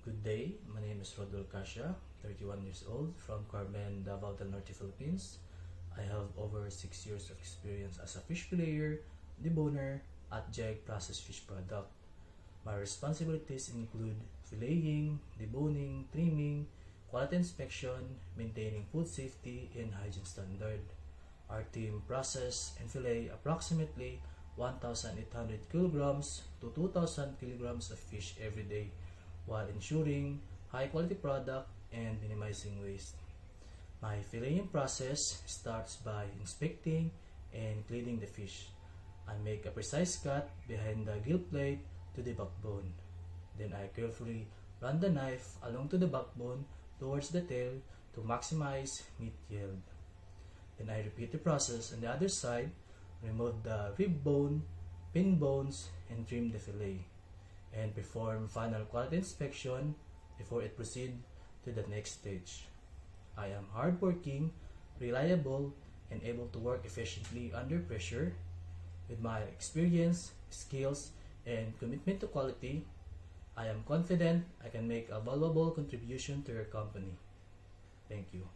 Good day, my name is Rodol Cassia, 31 years old, from Carmen, Davao del Norte, Philippines. I have over 6 years of experience as a fish filleter, deboner, at JEG processed fish product. My responsibilities include filleting, deboning, trimming, quality inspection, maintaining food safety and hygiene standard. Our team process and fillet approximately 1,800 kilograms to 2,000 kilograms of fish every day, while ensuring high quality product and minimizing waste. My filleting process starts by inspecting and cleaning the fish. I make a precise cut behind the gill plate to the backbone. Then I carefully run the knife along to the backbone towards the tail to maximize meat yield. Then I repeat the process on the other side, remove the rib bone, pin bones, and trim the fillet, and perform final quality inspection before it proceed to the next stage. I am hardworking, reliable, and able to work efficiently under pressure. With my experience, skills, and commitment to quality, I am confident I can make a valuable contribution to your company. Thank you.